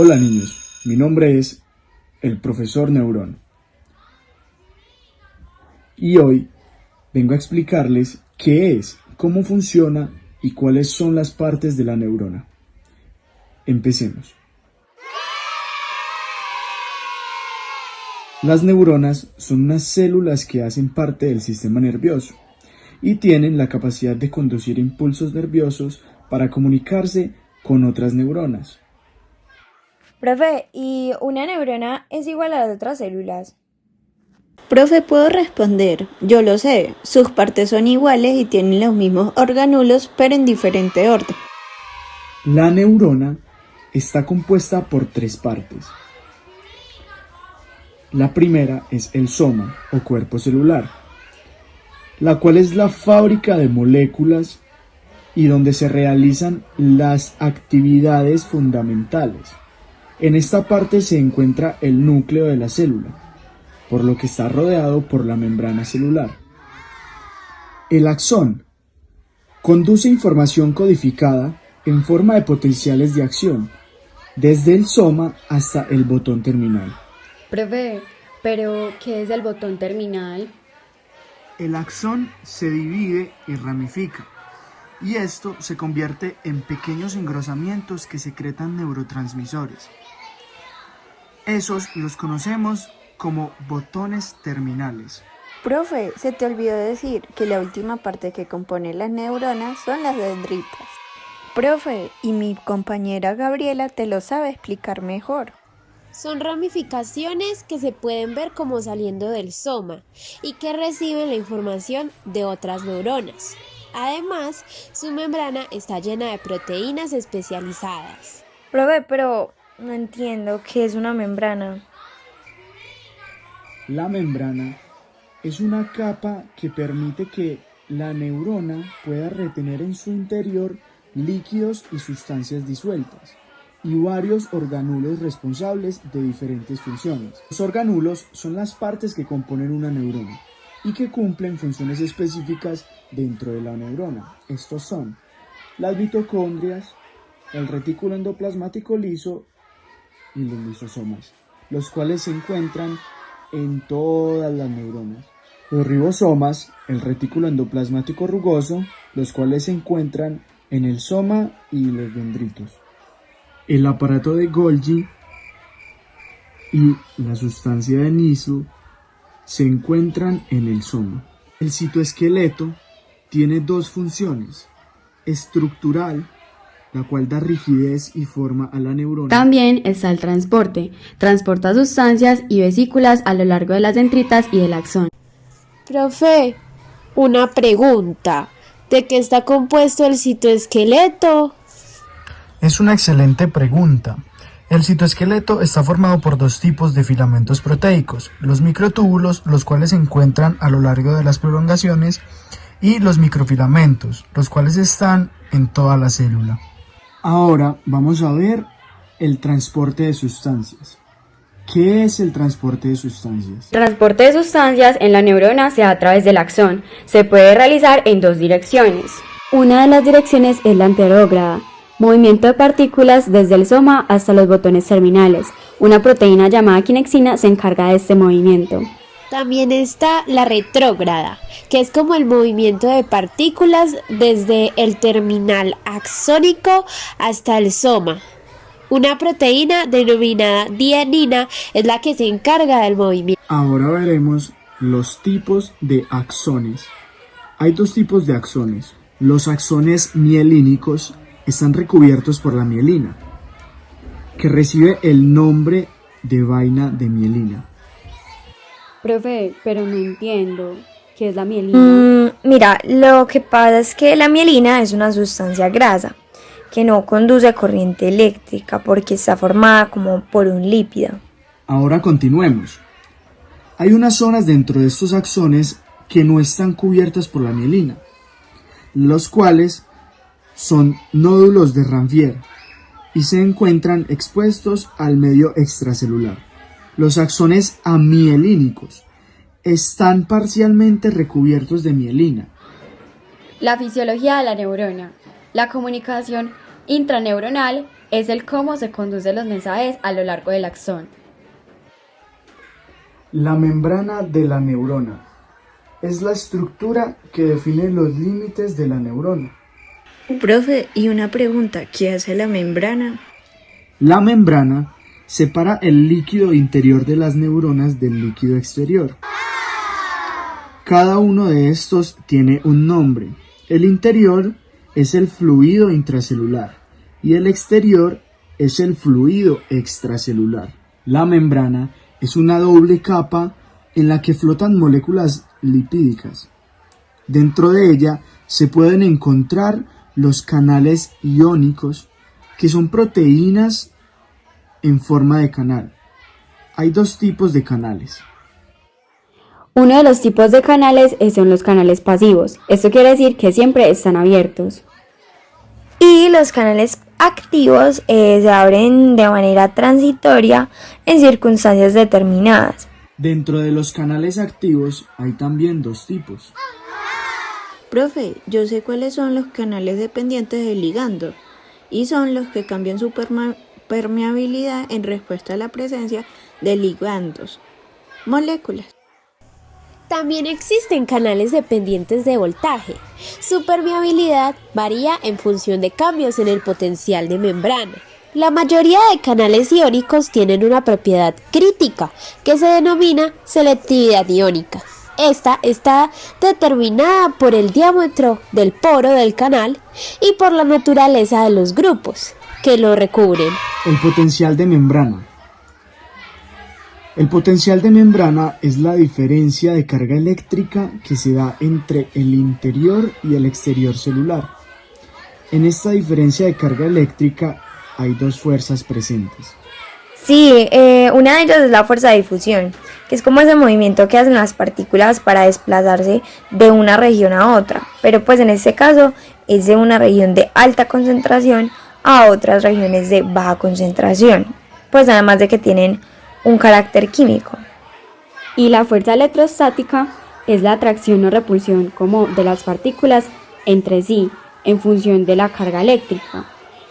Hola niños, mi nombre es el profesor Neurón y hoy vengo a explicarles qué es, cómo funciona y cuáles son las partes de la neurona. Empecemos. Las neuronas son unas células que hacen parte del sistema nervioso y tienen la capacidad de conducir impulsos nerviosos para comunicarse con otras neuronas. Profe, ¿y una neurona es igual a las otras células? Profe, puedo responder. Yo lo sé. Sus partes son iguales y tienen los mismos organulos, pero en diferente orden. La neurona está compuesta por tres partes. La primera es el soma o cuerpo celular, la cual es la fábrica de moléculas y donde se realizan las actividades fundamentales. En esta parte se encuentra el núcleo de la célula, por lo que está rodeado por la membrana celular. El axón conduce información codificada en forma de potenciales de acción, desde el soma hasta el botón terminal. Profe, ¿pero qué es el botón terminal? El axón se divide y ramifica, y esto se convierte en pequeños engrosamientos que secretan neurotransmisores. Esos los conocemos como botones terminales. Profe, se te olvidó decir que la última parte que compone las neuronas son las dendritas. Profe, y mi compañera Gabriela te lo sabe explicar mejor. Son ramificaciones que se pueden ver como saliendo del soma y que reciben la información de otras neuronas. Además, su membrana está llena de proteínas especializadas. Profe, pero no entiendo qué es una membrana. La membrana es una capa que permite que la neurona pueda retener en su interior líquidos y sustancias disueltas y varios organulos responsables de diferentes funciones. Los organulos son las partes que componen una neurona y que cumplen funciones específicas dentro de la neurona. Estos son las mitocondrias, el retículo endoplasmático liso y los lisosomas, los cuales se encuentran en todas las neuronas. Los ribosomas, el retículo endoplasmático rugoso, los cuales se encuentran en el soma y los dendritos. El aparato de Golgi y la sustancia de Niso se encuentran en el soma. El citoesqueleto tiene dos funciones: estructural, la cual da rigidez y forma a la neurona. También está el transporte. Transporta sustancias y vesículas a lo largo de las dendritas y del axón. Profe, una pregunta. ¿De qué está compuesto el citoesqueleto? Es una excelente pregunta. El citoesqueleto está formado por dos tipos de filamentos proteicos: los microtúbulos, los cuales se encuentran a lo largo de las prolongaciones, y los microfilamentos, los cuales están en toda la célula. Ahora vamos a ver el transporte de sustancias. ¿Qué es el transporte de sustancias? El transporte de sustancias en la neurona se da a través del axón. Se puede realizar en dos direcciones. Una de las direcciones es la anterógrada, movimiento de partículas desde el soma hasta los botones terminales. Una proteína llamada quinexina se encarga de este movimiento. También está la retrógrada, que es como el movimiento de partículas desde el terminal axónico hasta el soma. Una proteína denominada dienina es la que se encarga del movimiento. Ahora veremos los tipos de axones. Hay dos tipos de axones. Los axones mielínicos están recubiertos por la mielina, que recibe el nombre de vaina de mielina. Profe, pero no entiendo. ¿Qué es la mielina? Mira, lo que pasa es que la mielina es una sustancia grasa que no conduce corriente eléctrica porque está formada como por un lípido. Ahora continuemos. Hay unas zonas dentro de estos axones que no están cubiertas por la mielina, los cuales son nódulos de Ranvier y se encuentran expuestos al medio extracelular. Los axones amielínicos están parcialmente recubiertos de mielina. La fisiología de la neurona. La comunicación intraneuronal es el cómo se conducen los mensajes a lo largo del axón. La membrana de la neurona es la estructura que define los límites de la neurona. Profe, y una pregunta, ¿qué hace la membrana? La membrana separa el líquido interior de las neuronas del líquido exterior. Cada uno de estos tiene un nombre. El interior es el fluido intracelular y el exterior es el fluido extracelular. La membrana es una doble capa en la que flotan moléculas lipídicas. Dentro de ella se pueden encontrar los canales iónicos, que son proteínas en forma de canal. Hay dos tipos de canales. Uno de los tipos de canales son los canales pasivos. Esto quiere decir que siempre están abiertos. Y los canales activos se abren de manera transitoria en circunstancias determinadas. Dentro de los canales activos hay también dos tipos. Profe, yo sé cuáles son los canales dependientes del ligando y son los que cambian su permeabilidad en respuesta a la presencia de ligandos, moléculas. También existen canales dependientes de voltaje. Su permeabilidad varía en función de cambios en el potencial de membrana. La mayoría de canales iónicos tienen una propiedad crítica que se denomina selectividad iónica. Esta está determinada por el diámetro del poro del canal y por la naturaleza de los grupos que lo recubren. El potencial de membrana. El potencial de membrana es la diferencia de carga eléctrica que se da entre el interior y el exterior celular. En esta diferencia de carga eléctrica hay dos fuerzas presentes. Sí, una de ellas es la fuerza de difusión, que es como ese movimiento que hacen las partículas para desplazarse de una región a otra, pero pues en este caso es de una región de alta concentración a otras regiones de baja concentración, pues además de que tienen un carácter químico. Y la fuerza electrostática es la atracción o repulsión como de las partículas entre sí en función de la carga eléctrica.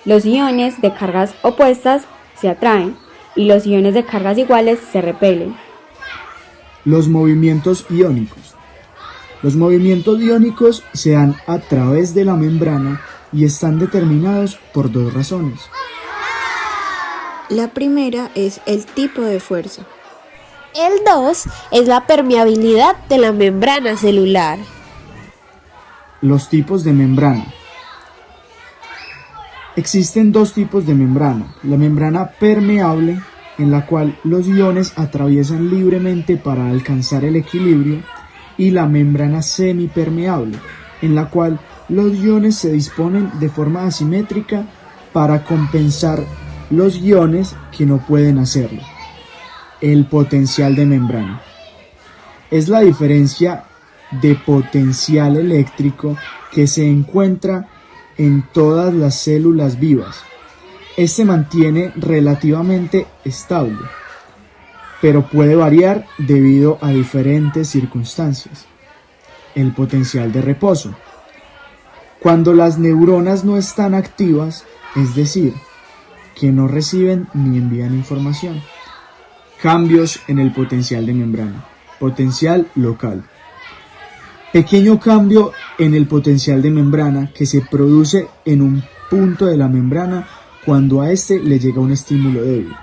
Los iones de cargas opuestas se atraen y los iones de cargas iguales se repelen. Los movimientos iónicos. Los movimientos iónicos se dan a través de la membrana y están determinados por dos razones. La primera es el tipo de fuerza. El 2 es la permeabilidad de la membrana celular. Los tipos de membrana. Existen dos tipos de membrana. La membrana permeable, en la cual los iones atraviesan libremente para alcanzar el equilibrio, y la membrana semipermeable, en la cual los iones se disponen de forma asimétrica para compensar los iones que no pueden hacerlo. El potencial de membrana es la diferencia de potencial eléctrico que se encuentra en todas las células vivas. Este mantiene relativamente estable, pero puede variar debido a diferentes circunstancias. El potencial de reposo. Cuando las neuronas no están activas, es decir, que no reciben ni envían información. Cambios en el potencial de membrana. Potencial local. Pequeño cambio en el potencial de membrana que se produce en un punto de la membrana cuando a este le llega un estímulo débil.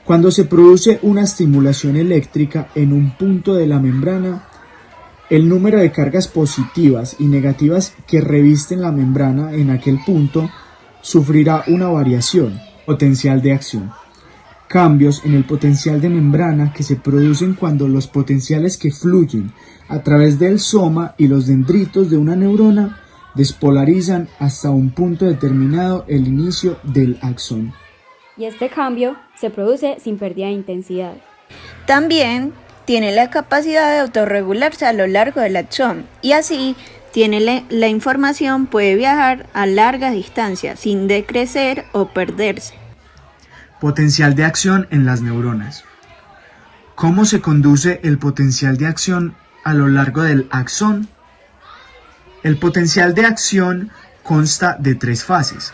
Cuando se produce una estimulación eléctrica en un punto de la membrana, el número de cargas positivas y negativas que revisten la membrana en aquel punto sufrirá una variación. Potencial de acción. Cambios en el potencial de membrana que se producen cuando los potenciales que fluyen a través del soma y los dendritos de una neurona despolarizan hasta un punto determinado el inicio del axón. Y este cambio se produce sin pérdida de intensidad. También tiene la capacidad de autorregularse a lo largo del axón y así la información puede viajar a largas distancias sin decrecer o perderse. Potencial de acción en las neuronas. ¿Cómo se conduce el potencial de acción a lo largo del axón? El potencial de acción consta de tres fases.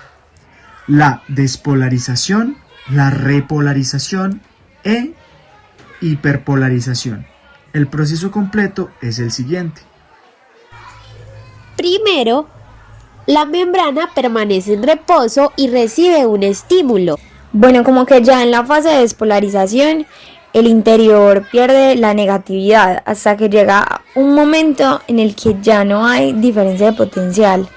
la despolarización, la repolarización e hiperpolarización. El proceso completo es el siguiente. Primero, la membrana permanece en reposo y recibe un estímulo. Bueno, como que ya en la fase de despolarización, el interior pierde la negatividad hasta que llega un momento en el que ya no hay diferencia de potencial.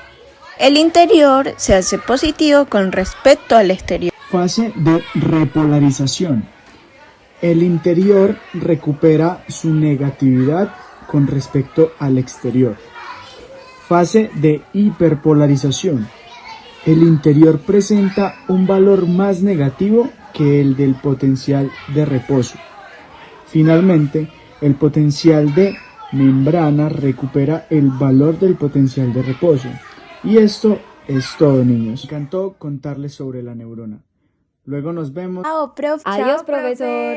El interior se hace positivo con respecto al exterior. Fase de repolarización. El interior recupera su negatividad con respecto al exterior. Fase de hiperpolarización. El interior presenta un valor más negativo que el del potencial de reposo. Finalmente, el potencial de membrana recupera el valor del potencial de reposo. Y esto es todo, niños. Me encantó contarles sobre la neurona. Luego nos vemos. Chao, prof. Adiós, profesor.